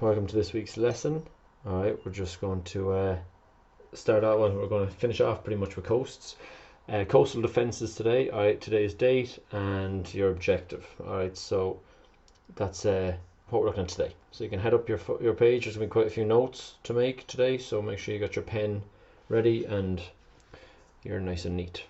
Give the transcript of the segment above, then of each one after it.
welcome to this week's lesson. Alright, we're just going to start out, we're going to finish off pretty much with coasts. Coastal defences today. Alright, today's date and your objective. Alright, so that's what we're looking at today. So you can head up your page. There's going to be quite a few notes to make today, so make sure you got your pen ready and you're nice and neat.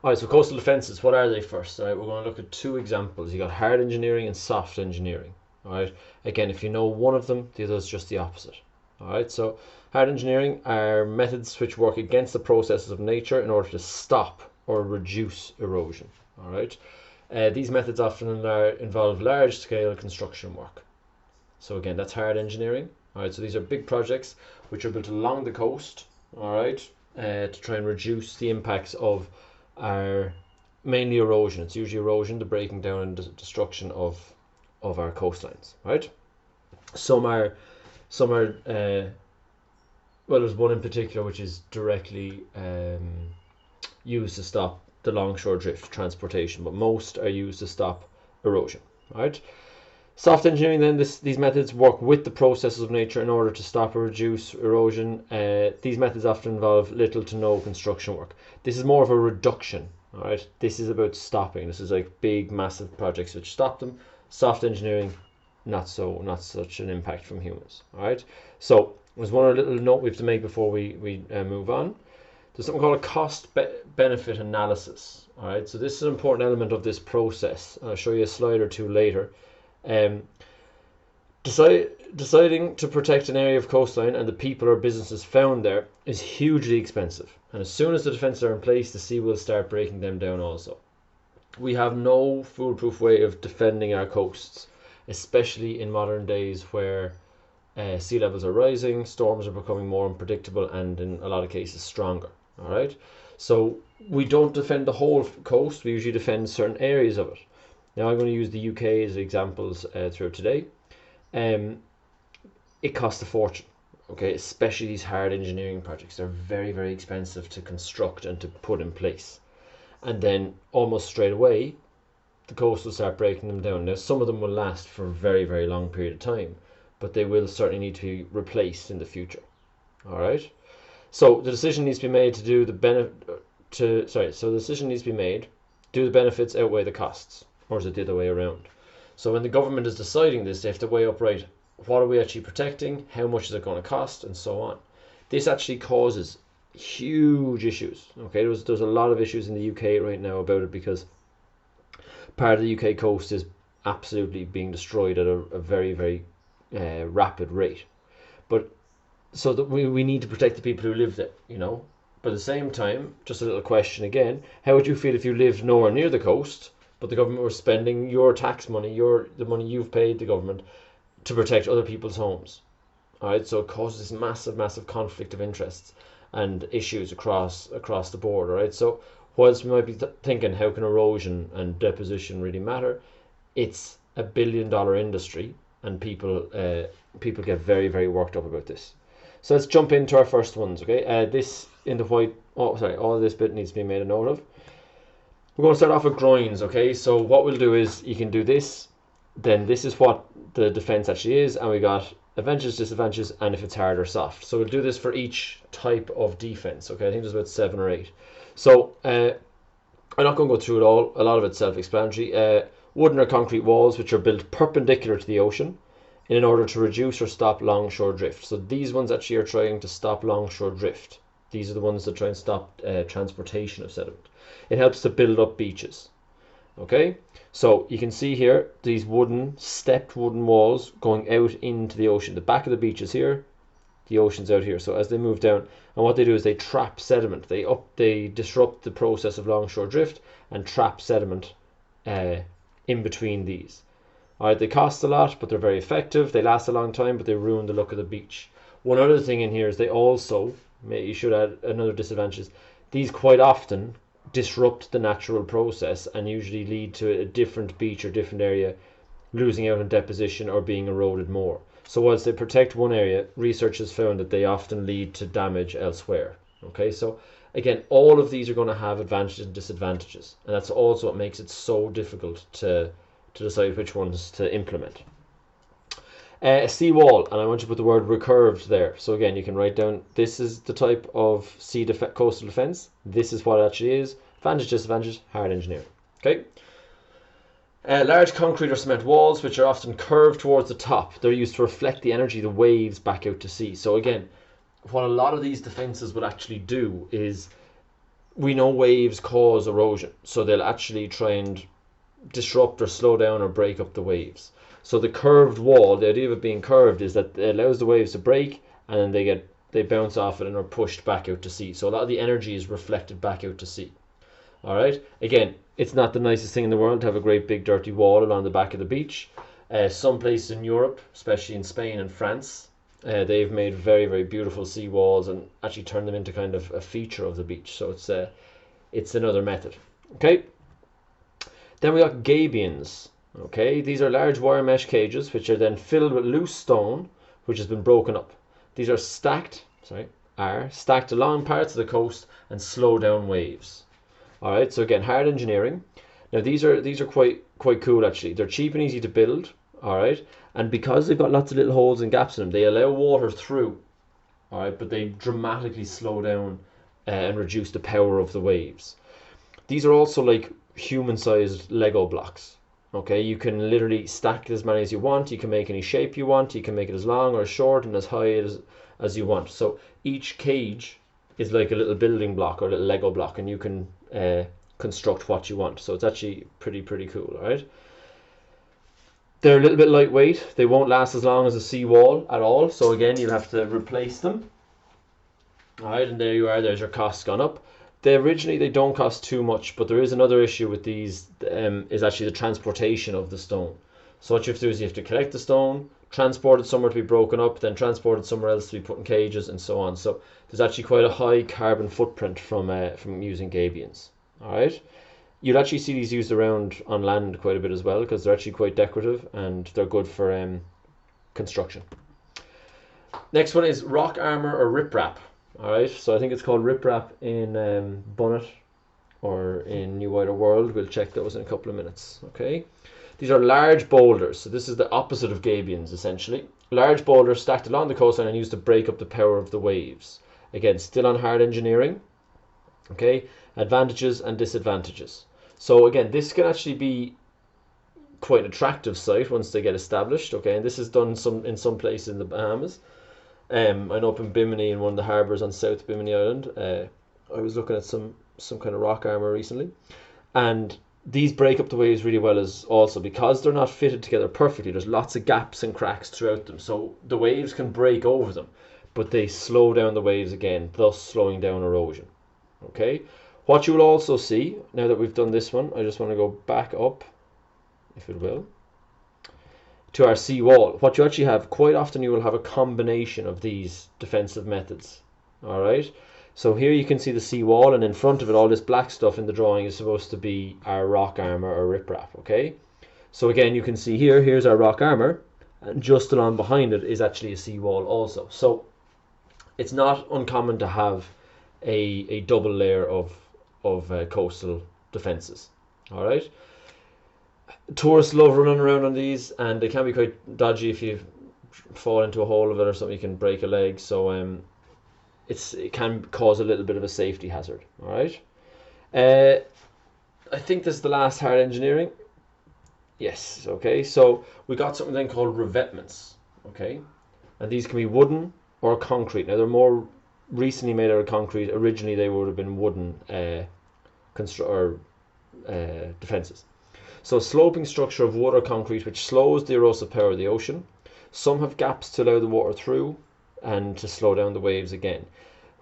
Alright, so coastal defences, what are they first? Alright, we're going to look at two examples. You got hard engineering and soft engineering. Alright, again, if you know one of them, the other is just the opposite. Alright, so hard engineering are methods which work against the processes of nature in order to stop or reduce erosion. Alright, these methods often involve large-scale construction work. So again, that's hard engineering. Alright, so these are big projects which are built along the coast. Alright, to try and reduce the impacts of our mainly erosion. It's usually erosion, the breaking down and destruction of our coastlines, right? Some are well, there's one in particular which is directly used to stop the longshore drift transportation, but most are used to stop erosion, right? Soft engineering, then, these methods work with the processes of nature in order to stop or reduce erosion. These methods often involve little to no construction work. This is more of a reduction, all right? This is about stopping. This is like big, massive projects which stop them. Soft engineering, not such an impact from humans. All right. So there's one little note we have to make before we move on. There's something called a cost-benefit analysis. All right. So this is an important element of this process. I'll show you a slide or two later. Deciding to protect an area of coastline and the people or businesses found there is hugely expensive. And as soon as the defences are in place, the sea will start breaking them down also. We have no foolproof way of defending our coasts, especially in modern days where sea levels are rising, storms are becoming more unpredictable, and in a lot of cases stronger. All right, so we don't defend the whole coast. We usually defend certain areas of it. Now I'm going to use the UK as examples throughout today. It costs a fortune. Okay, especially these hard engineering projects. They're very, very expensive to construct and to put in place. And then almost straight away, the coast will start breaking them down. Now, some of them will last for a very, very long period of time, but they will certainly need to be replaced in the future. All right. So the decision needs to be made to do the do the benefits outweigh the costs, or is it the other way around? So when the government is deciding this, they have to weigh up, right, what are we actually protecting? How much is it going to cost, and so on. This actually causes huge issues. Okay, there's a lot of issues in the UK right now about it because part of the UK coast is absolutely being destroyed at a very, very rapid rate. But so that we need to protect the people who live there, you know. But at the same time, just a little question again, how would you feel if you lived nowhere near the coast, but the government were spending your tax money, the money you've paid the government, to protect other people's homes? All right, so it causes this massive conflict of interests and issues across the board. All right, so whilst we might be thinking, how can erosion and deposition really matter? It's a billion-dollar industry, and people get very, very worked up about this. So let's jump into our first ones. Okay, this in the white. Oh, sorry, all of this bit needs to be made a note of. We're going to start off with groins. Okay, so what we'll do is you can do this. Then this is what the defense actually is, and we got advantages, disadvantages, and if it's hard or soft. So we'll do this for each type of defense. Okay, I think there's about 7 or 8. So I'm not going to go through it all. A lot of it's self-explanatory. Wooden or concrete walls which are built perpendicular to the ocean in order to reduce or stop longshore drift. So these ones actually are trying to stop longshore drift. These are the ones that try and stop transportation of sediment. It helps to build up beaches. Okay, so you can see here these stepped wooden walls going out into the ocean. The back of the beach is here, the ocean's out here. So as they move down, and what they do is they trap sediment. They disrupt the process of longshore drift and trap sediment in between these. All right, they cost a lot, but they're very effective. They last a long time, but they ruin the look of the beach. One other thing in here is they also, you should add another disadvantage, is these quite often disrupt the natural process and usually lead to a different beach or different area losing out on deposition or being eroded more. So whilst they protect one area, research has found that they often lead to damage elsewhere. Okay, so again, all of these are going to have advantages and disadvantages, and that's also what makes it so difficult to decide which ones to implement. A seawall, and I want you to put the word recurved there. So again, you can write down, this is the type of coastal defence. This is what it actually is. Advantage, disadvantage, hard engineering. Okay. Large concrete or cement walls, which are often curved towards the top. They're used to reflect the energy of the waves back out to sea. So again, what a lot of these defences would actually do is, we know waves cause erosion. So they'll actually try and disrupt or slow down or break up the waves. So the curved wall, the idea of it being curved is that it allows the waves to break, and then they bounce off it and are pushed back out to sea. So a lot of the energy is reflected back out to sea. All right. Again, it's not the nicest thing in the world to have a great big dirty wall along the back of the beach. Some places in Europe, especially in Spain and France, they've made very, very beautiful sea walls and actually turned them into kind of a feature of the beach. So it's another method. Okay. Then we got gabions. Okay, these are large wire mesh cages which are then filled with loose stone which has been broken up. These are stacked along parts of the coast and slow down waves. All right, so again, hard engineering. Now these are quite cool actually. They're cheap and easy to build. All right, and because they've got lots of little holes and gaps in them, they allow water through. All right, but they dramatically slow down and reduce the power of the waves. These are also like human-sized Lego blocks. Okay, you can literally stack as many as you want. You can make any shape you want. You can make it as long or as short and as high as you want. So each cage is like a little building block or a little Lego block, and you can construct what you want. So it's actually pretty cool. All right. They're a little bit lightweight. They won't last as long as a seawall at all. So again, you'll have to replace them. All right, and there you are. There's your costs gone up. Originally they don't cost too much, but there is another issue with these, is actually the transportation of the stone. So what you have to do is you have to collect the stone, transport it somewhere to be broken up, then transport it somewhere else to be put in cages and so on. So there's actually quite a high carbon footprint from using gabions. All right, you'll actually see these used around on land quite a bit as well, because they're actually quite decorative and they're good for construction. Next one is rock armor or riprap. Alright, so I think it's called riprap in Bunnet or in New Wider World. We'll check those in a couple of minutes. Okay, these are large boulders. So this is the opposite of gabions essentially. Large boulders stacked along the coastline and used to break up the power of the waves. Again, still on hard engineering. Okay, advantages and disadvantages. So again, this can actually be quite an attractive site once they get established. Okay, and this is done in some places in the Bahamas. I know up in Bimini, in one of the harbours on South Bimini Island, I was looking at some kind of rock armour recently, and these break up the waves really well as also because they're not fitted together perfectly. There's lots of gaps and cracks throughout them, so the waves can break over them, but they slow down the waves again, thus slowing down erosion. Okay, what you will also see, now that we've done this one, I just want to go back up, if it will, to our sea wall. What you actually have, quite often you will have a combination of these defensive methods. All right, so here you can see the sea wall, and in front of it all this black stuff in the drawing is supposed to be our rock armor or riprap. Okay, so again you can see here's our rock armor, and just along behind it is actually a sea wall also. So it's not uncommon to have a double layer of coastal defenses. All right, tourists love running around on these, and they can be quite dodgy. If you fall into a hole of it or something, you can break a leg. So it can cause a little bit of a safety hazard. All right, I think this is the last hard engineering. Yes. Okay, so we got something then called revetments. Okay, and these can be wooden or concrete. Now they're more recently made out of concrete. Originally they would have been wooden defenses. So sloping structure of wood or concrete which slows the erosive power of the ocean. Some have gaps to allow the water through and to slow down the waves again.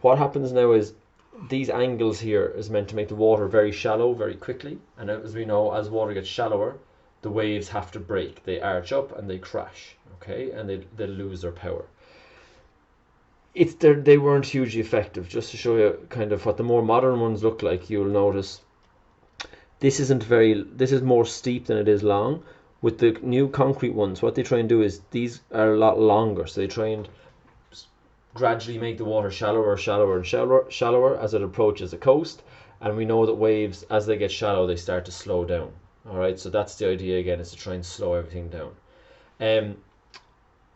What happens now is these angles here is meant to make the water very shallow very quickly, and as we know, as water gets shallower, the waves have to break. They arch up and they crash. Okay, and they lose their power. They weren't hugely effective. Just to show you kind of what the more modern ones look like, you'll notice this is more steep than it is long. With the new concrete ones, what they try and do is these are a lot longer, so they try and gradually make the water shallower as it approaches the coast, and we know that waves, as they get shallow, they start to slow down. All right, so that's the idea again, is to try and slow everything down.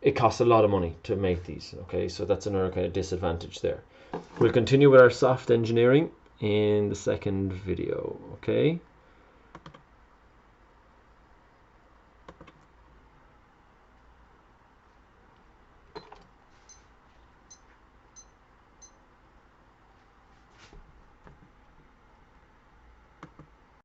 it costs a lot of money to make these. Okay, so that's another kind of disadvantage there. We'll continue with our soft engineering in the second video. Okay.